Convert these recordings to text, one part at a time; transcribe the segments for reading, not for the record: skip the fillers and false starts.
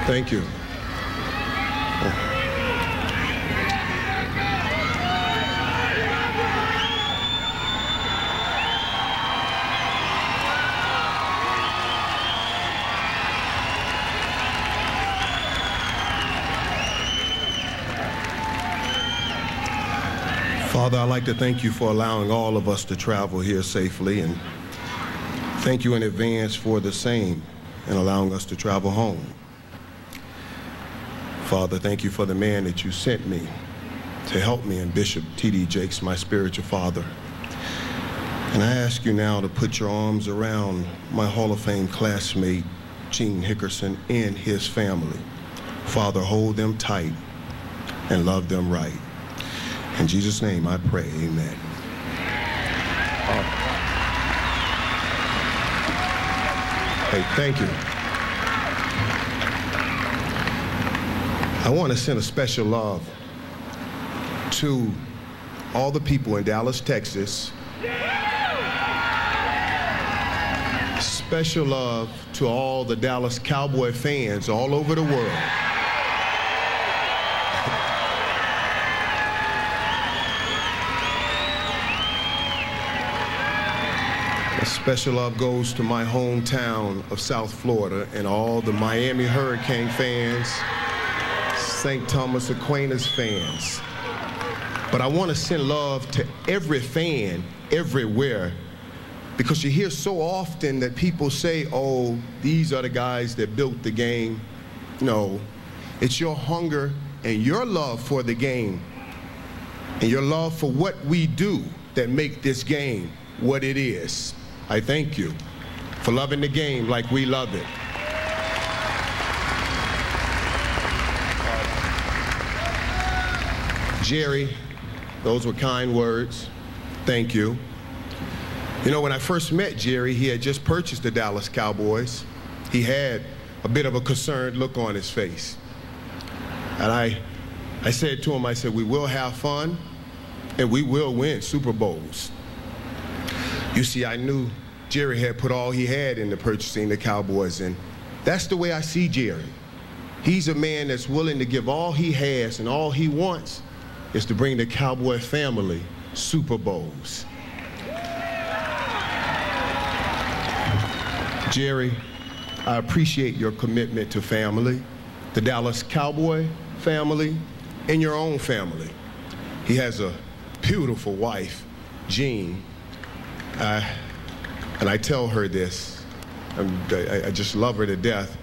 Thank you. Father, I'd like to thank you for allowing all of us to travel here safely, and thank you in advance for the same in allowing us to travel home. Father, thank you for the man that you sent me to help me, and Bishop T.D. Jakes, my spiritual father. And I ask you now to put your arms around my Hall of Fame classmate, Gene Hickerson, and his family. Father, hold them tight and love them right. In Jesus' name I pray, amen. Hey, thank you. I want to send a special love to all the people in Dallas, Texas. Special love to all the Dallas Cowboy fans all over the world. A special love goes to my hometown of South Florida and all the Miami Hurricane fans, St. Thomas Aquinas fans. But I want to send love to every fan everywhere, because you hear so often that people say, oh, these are the guys that built the game. No, it's your hunger and your love for the game and your love for what we do that make this game what it is. I thank you for loving the game like we love it. Jerry, those were kind words. Thank you. You know, when I first met Jerry, he had just purchased the Dallas Cowboys. He had a bit of a concerned look on his face. And I said to him, I said, we will have fun and we will win Super Bowls. You see, I knew Jerry had put all he had into purchasing the Cowboys, and that's the way I see Jerry. He's a man that's willing to give all he has, and all he wants is to bring the Cowboy family Super Bowls. Jerry, I appreciate your commitment to family, the Dallas Cowboy family, and your own family. He has a beautiful wife, Jean. And I tell her this, I just love her to death.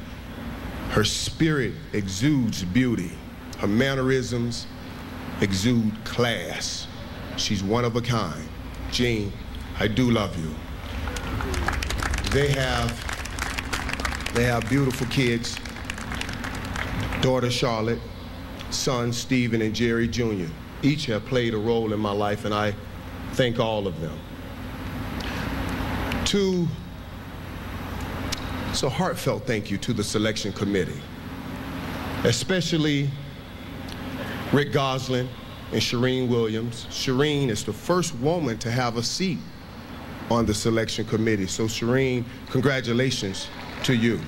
Her spirit exudes beauty. Her mannerisms exude class. She's one of a kind. Jean, I do love you. They have beautiful kids. Daughter Charlotte, son Stephen and Jerry Jr. Each have played a role in my life, and I thank all of them. So heartfelt thank you to the selection committee, especially Rick Goslin and Shireen Williams. Shireen is the first woman to have a seat on the selection committee. So Shireen, congratulations to you.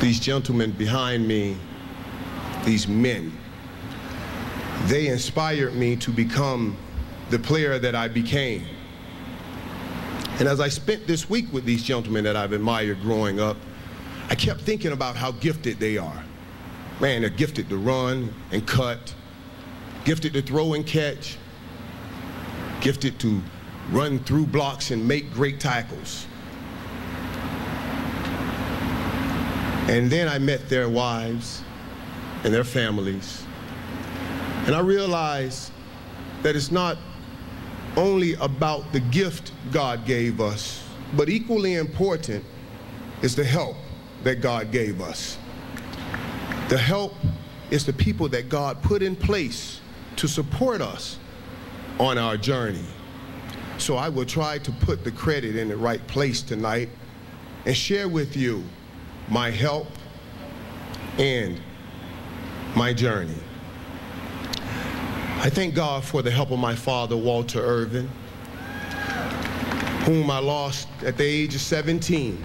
These gentlemen behind me, these men, they inspired me to become the player that I became. And as I spent this week with these gentlemen that I've admired growing up, I kept thinking about how gifted they are. Man, they're gifted to run and cut, gifted to throw and catch, gifted to run through blocks and make great tackles. And then I met their wives and their families. And I realized that it's not only about the gift God gave us, but equally important is the help that God gave us. The help is the people that God put in place to support us on our journey. So I will try to put the credit in the right place tonight and share with you my help and my journey. I thank God for the help of my father, Walter Irvin. whom I lost at the age of 17.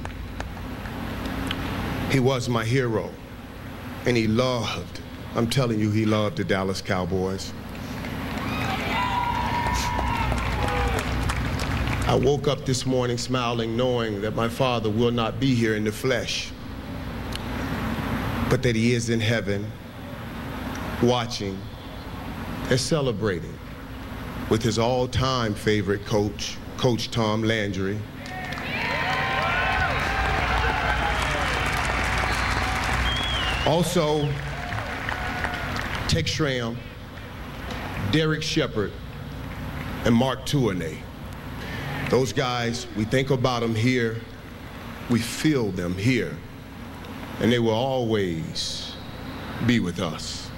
He was my hero, and he loved, I'm telling you, he loved the Dallas Cowboys. I woke up this morning smiling, knowing that my father will not be here in the flesh, but that he is in heaven, watching and celebrating with his all-time favorite coach, Coach Tom Landry. Also, Tex Schramm, Derek Shepard, and Mark Tournay. Those guys, we think about them here, we feel them here, and they will always be with us.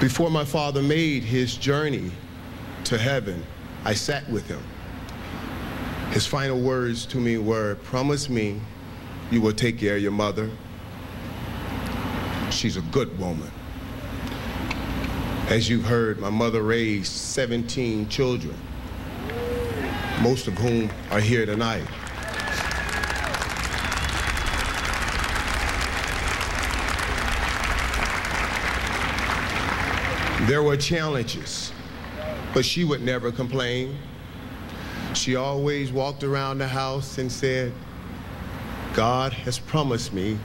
Before my father made his journey to heaven, I sat with him. His final words to me were, "Promise me you will take care of your mother. She's a good woman." As you've heard, my mother raised 17 children, most of whom are here tonight. There were challenges, but she would never complain. She always walked around the house and said, "God has promised me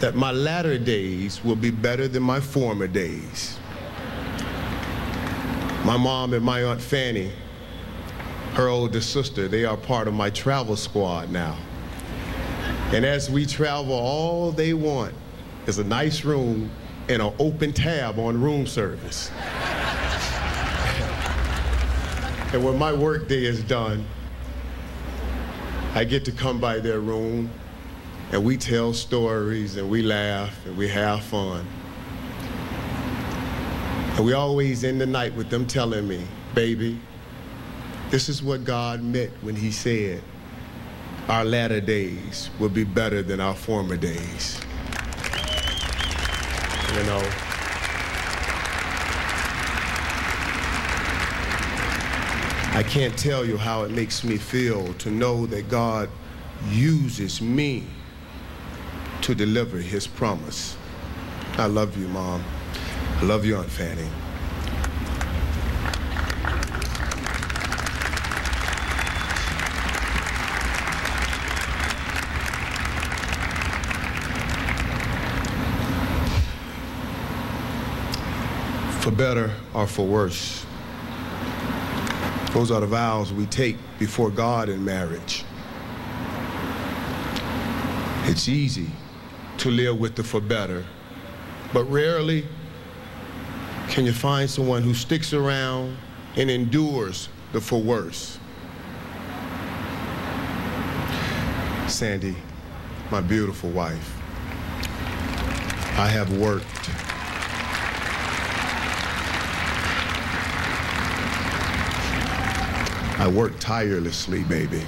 that my latter days will be better than my former days." My mom and my Aunt Fanny, her older sister, they are part of my travel squad now. And as we travel, all they want is a nice room and an open tab on room service. And when my work day is done, I get to come by their room and we tell stories and we laugh and we have fun. And we always end the night with them telling me, "Baby, this is what God meant when he said our latter days will be better than our former days." You know, I can't tell you how it makes me feel to know that God uses me to deliver his promise. I love you, Mom. I love you, Aunt Fanny. For better or for worse, those are the vows we take before God in marriage. It's easy to live with the for better, but rarely can you find someone who sticks around and endures the for worse. Sandy, my beautiful wife, I have worked tirelessly, baby,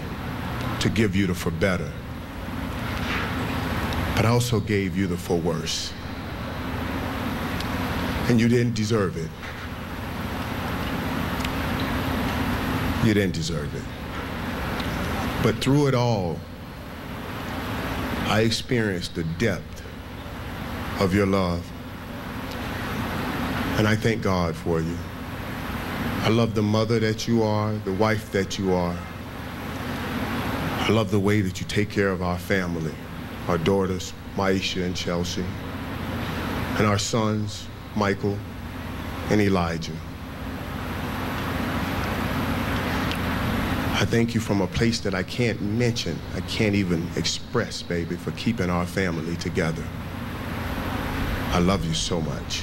to give you the for better. But I also gave you the for worse. And you didn't deserve it. You didn't deserve it. But through it all, I experienced the depth of your love. And I thank God for you. I love the mother that you are, the wife that you are. I love the way that you take care of our family, our daughters, Maisha and Chelsea, and our sons, Michael and Elijah. I thank you from a place that I can't mention, I can't even express, baby, for keeping our family together. I love you so much.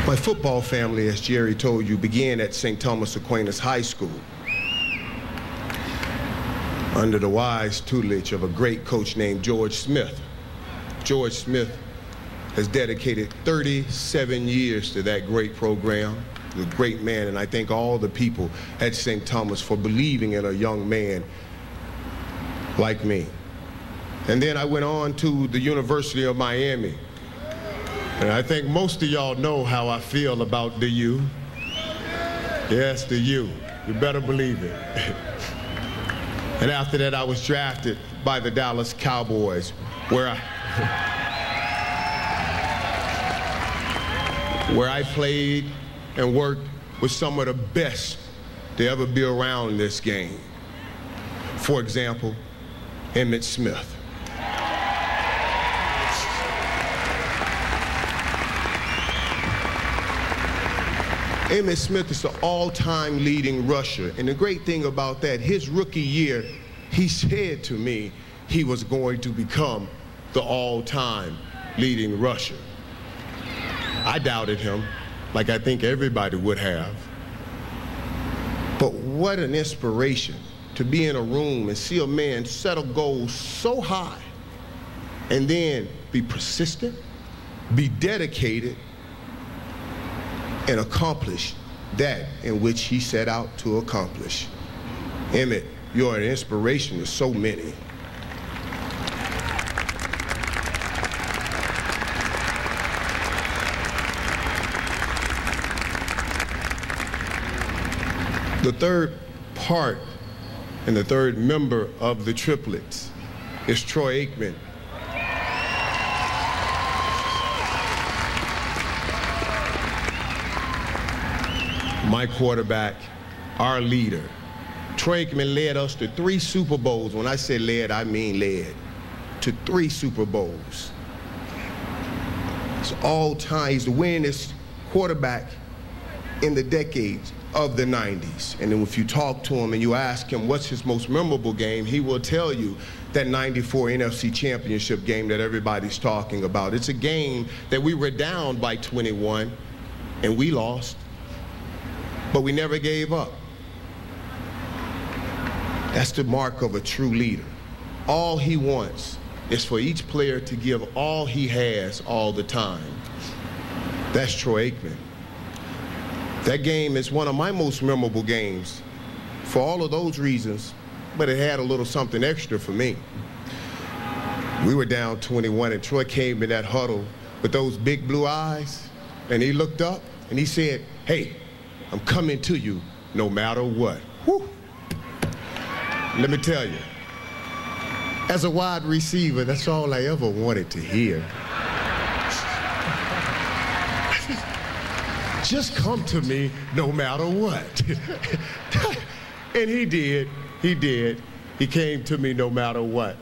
My football family, as Jerry told you, began at St. Thomas Aquinas High School under the wise tutelage of a great coach named George Smith. George Smith has dedicated 37 years to that great program. a great man, and I thank all the people at St. Thomas for believing in a young man like me. And then I went on to the University of Miami. And I think most of y'all know how I feel about the U. Yes, the U. You better believe it. And after that, I was drafted by the Dallas Cowboys, where I played and worked with some of the best to ever be around this game. For example, Emmitt Smith. Emmitt Smith is the all-time leading rusher, and the great thing about that, his rookie year, he said to me he was going to become the all-time leading rusher. I doubted him, like I think everybody would have. But what an inspiration to be in a room and see a man set a goal so high and then be persistent, be dedicated, and accomplish that in which he set out to accomplish. Emmitt, you're an inspiration to so many. The third part and the third member of the triplets is Troy Aikman. My quarterback, our leader. Troy Aikman led us to 3 Super Bowls. When I say led, I mean led. To 3 Super Bowls. It's all time. He's the winningest quarterback in the decades of the 90s. And then if you talk to him and you ask him what's his most memorable game, he will tell you that 94 NFC Championship game that everybody's talking about. It's a game that we were down by 21 and we lost. But we never gave up. That's the mark of a true leader. All he wants is for each player to give all he has all the time. That's Troy Aikman. That game is one of my most memorable games for all of those reasons, but it had a little something extra for me. We were down 21 and Troy came in that huddle with those big blue eyes, and he looked up and he said, "Hey, I'm coming to you no matter what." Whew. Let me tell you, as a wide receiver, that's all I ever wanted to hear. Just come to me no matter what. And he did. He came to me no matter what.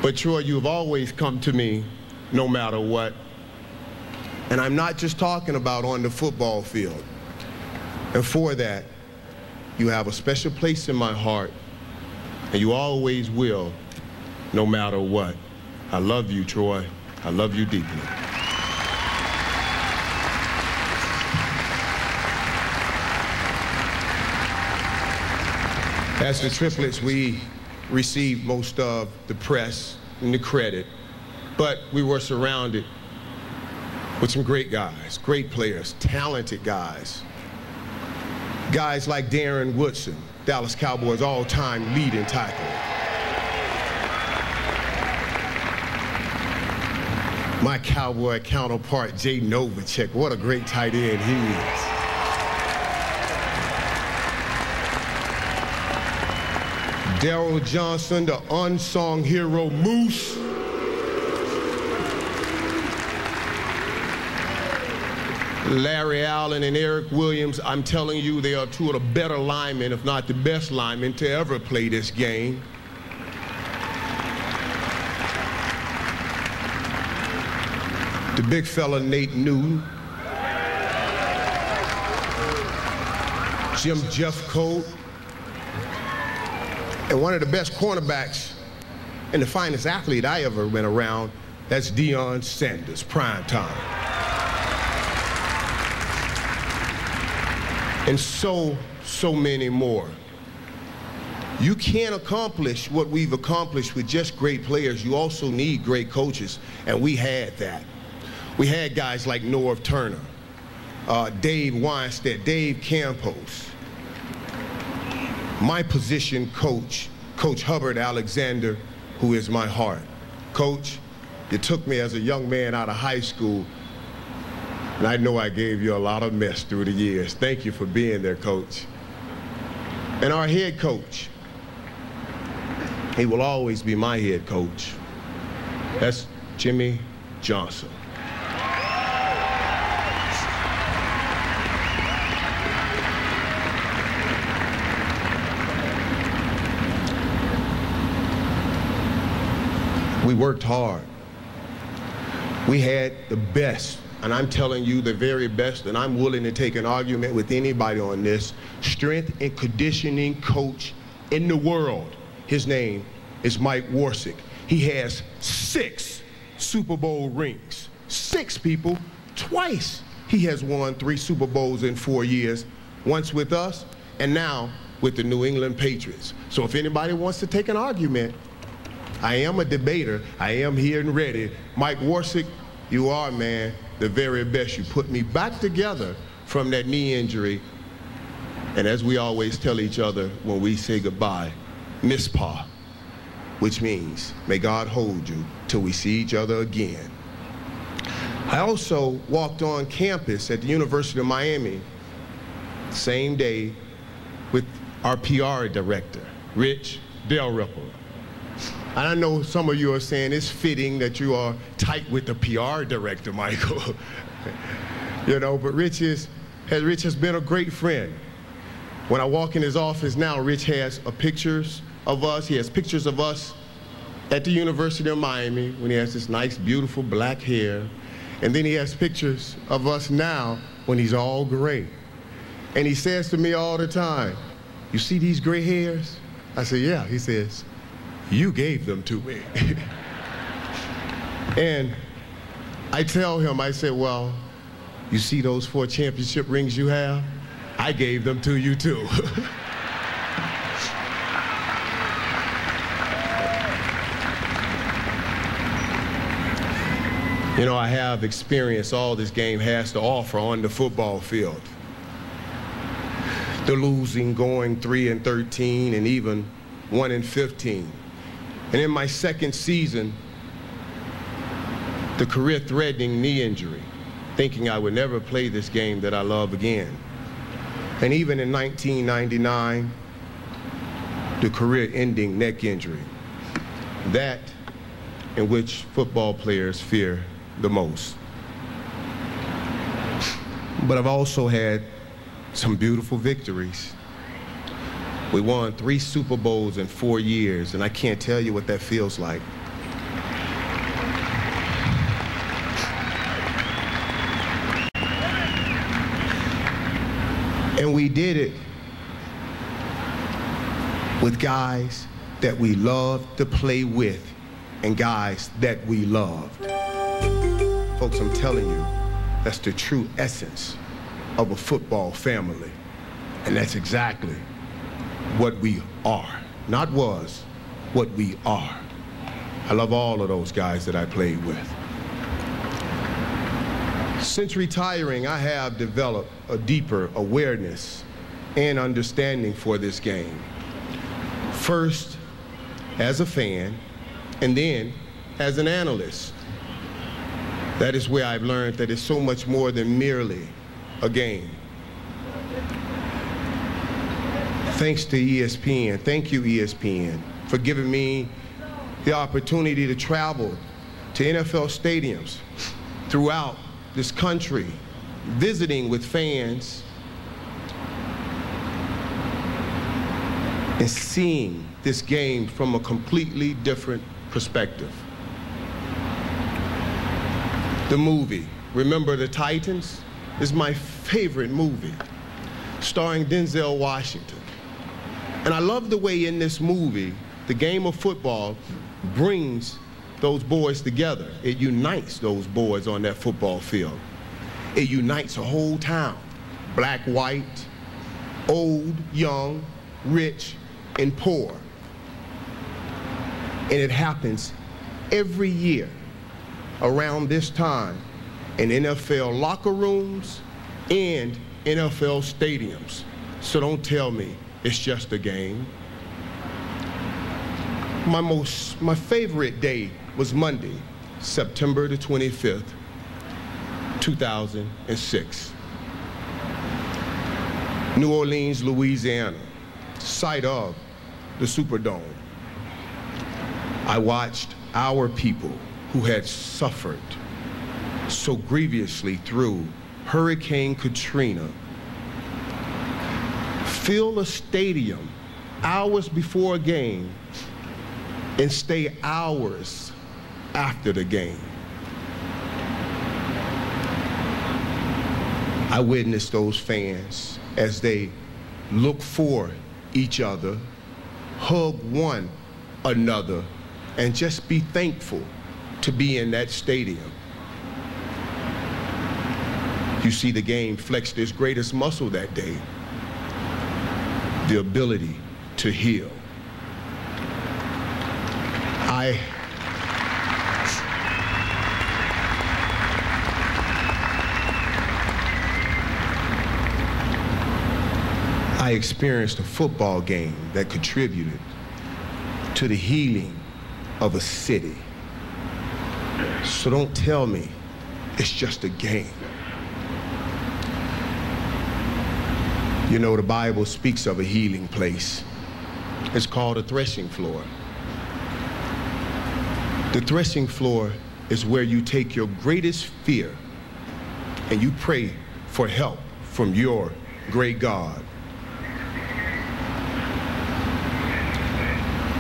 But Troy, you've always come to me no matter what. And I'm not just talking about on the football field. And for that, you have a special place in my heart, and you always will, no matter what. I love you, Troy. I love you deeply. As the triplets, we received most of the press and the credit, but we were surrounded with some great guys, great players, talented guys. Guys like Darren Woodson, Dallas Cowboys all-time leading tackle. My Cowboy counterpart, Jay Novacek, what a great tight end he is. Darrell Johnson, the unsung hero, Moose. Larry Allen and Eric Williams, I'm telling you, they are 2 of the better linemen, if not the best linemen, to ever play this game. The big fella, Nate Newton. Jim Jeffcoat. And one of the best cornerbacks and the finest athlete I ever been around, that's Deion Sanders, prime time. And so many more. You can't accomplish what we've accomplished with just great players. You also need great coaches, and we had that. We had guys like Norv Turner, Dave Weinstead, Dave Campos, my position coach, Coach Hubbard Alexander, who is my heart. Coach, you took me as a young man out of high school, and I know I gave you a lot of mess through the years. Thank you for being there, Coach. And our head coach, he will always be my head coach. That's Jimmy Johnson. We worked hard. We had the best, and I'm telling you the very best, and I'm willing to take an argument with anybody on this, strength and conditioning coach in the world. His name is Mike Warsick. He has 6 Super Bowl rings. 6 people, twice. He has won 3 Super Bowls in 4 years, once with us, and now with the New England Patriots. So if anybody wants to take an argument, I am a debater. I am here and ready. Mike Warsick, you are, man, the very best. You put me back together from that knee injury. And as we always tell each other when we say goodbye, Mispa, which means may God hold you till we see each other again. I also walked on campus at the University of Miami, same day, with our PR director, Rich Dalrymple. And I know some of you are saying it's fitting that you are tight with the PR director, Michael. You know, but Rich has been a great friend. When I walk in his office now, Rich has pictures of us. He has pictures of us at the University of Miami when he has this nice, beautiful black hair. And then he has pictures of us now when he's all gray. And he says to me all the time, "You see these gray hairs?" I say, "Yeah." He says, "You gave them to me." And I tell him, I say, "Well, you see those 4 championship rings you have? I gave them to you too." You know, I have experienced all this game has to offer on the football field. The losing, going 3-13, and even 1-15. And in my second season, the career-threatening knee injury, thinking I would never play this game that I love again. And even in 1999, the career-ending neck injury, that in which football players fear the most. But I've also had some beautiful victories. We won 3 Super Bowls in 4 years, and I can't tell you what that feels like. And we did it with guys that we loved to play with and guys that we loved. Folks, I'm telling you, that's the true essence of a football family. And that's exactly what we are. Not was, what we are. I love all of those guys that I played with. Since retiring, I have developed a deeper awareness and understanding for this game. First, as a fan, and then as an analyst. That is where I've learned that it's so much more than merely a game. Thanks to ESPN, thank you ESPN, for giving me the opportunity to travel to NFL stadiums throughout this country, visiting with fans and seeing this game from a completely different perspective. The movie, Remember the Titans, is my favorite movie, starring Denzel Washington. And I love the way in this movie, the game of football brings those boys together. It unites those boys on that football field. It unites a whole town, black, white, old, young, rich, and poor. And it happens every year around this time in NFL locker rooms and NFL stadiums. So don't tell me it's just a game. My favorite day was Monday, September the 25th, 2006. New Orleans, Louisiana, site of the Superdome. I watched our people who had suffered so grievously through Hurricane Katrina fill a stadium hours before a game and stay hours after the game. I witnessed those fans as they look for each other, hug one another, and just be thankful to be in that stadium. You see, the game flexed its greatest muscle that day, the ability to heal. I experienced a football game that contributed to the healing of a city. So don't tell me it's just a game. You know, the Bible speaks of a healing place. It's called a threshing floor. The threshing floor is where you take your greatest fear and you pray for help from your great God.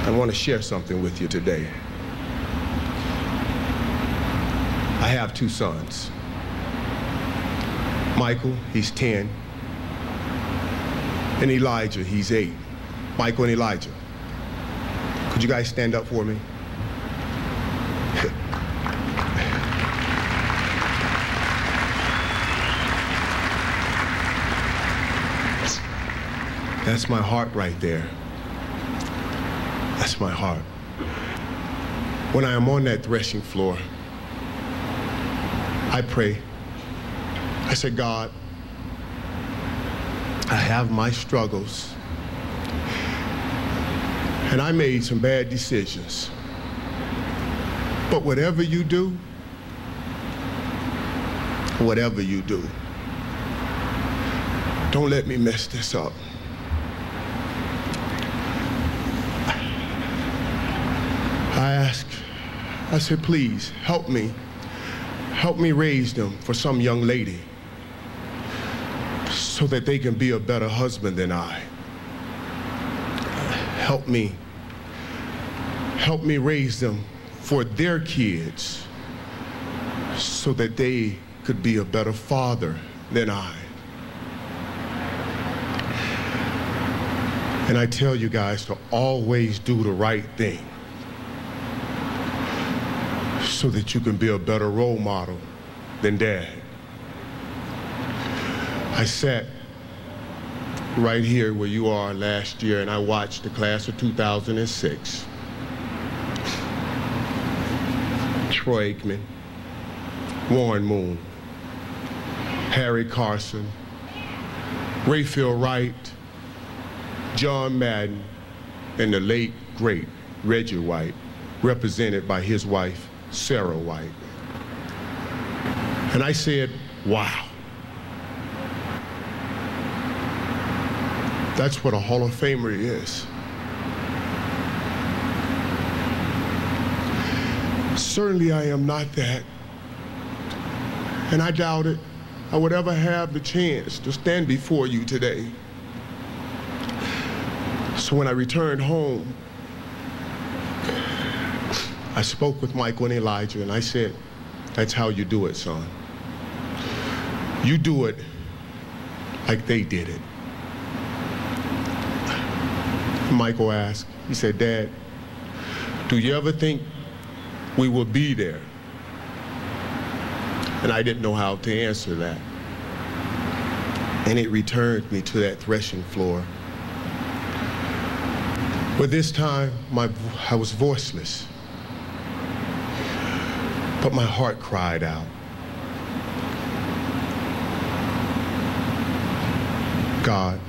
I want to share something with you today. I have two sons. Michael, he's 10, and Elijah, he's 8. Michael and Elijah, could you guys stand up for me? That's my heart right there. That's my heart. When I am on that threshing floor, I pray. I say, God, I have my struggles, and I made some bad decisions. But whatever you do, don't let me mess this up. I said, please, help me raise them for some young lady so that they can be a better husband than I. Help me raise them for their kids so that they could be a better father than I. And I tell you guys to always do the right thing so that you can be a better role model than Dad. I sat right here where you are last year, and I watched the class of 2006. Troy Aikman, Warren Moon, Harry Carson, Rayfield Wright, John Madden, and the late, great Reggie White, represented by his wife, Sarah White. And I said, wow. That's what a Hall of Famer is. Certainly I am not that. And I doubt it I would ever have the chance to stand before you today. So when I returned home, I spoke with Michael and Elijah, and I said, that's how you do it, son. You do it like they did it. Michael asked, he said, Dad, do you ever think we will be there? And I didn't know how to answer that. And it returned me to that threshing floor. But this time, I was voiceless. But my heart cried out. God,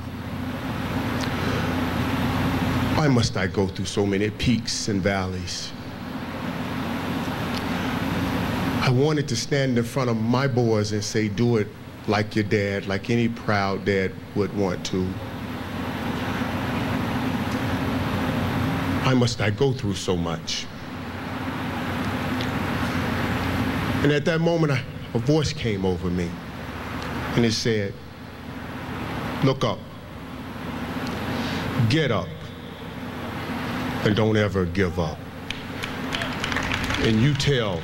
why must I go through so many peaks and valleys? I wanted to stand in front of my boys and say, do it like your dad, like any proud dad would want to. Why must I go through so much? And at that moment, a voice came over me, and it said, look up, get up, and don't ever give up. And you tell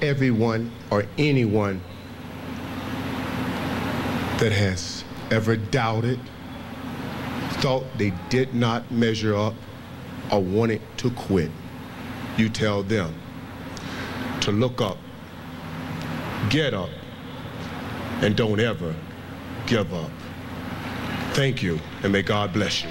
everyone or anyone that has ever doubted, thought they did not measure up, or wanted to quit, you tell them to look up, get up, and don't ever give up. Thank you, and may God bless you.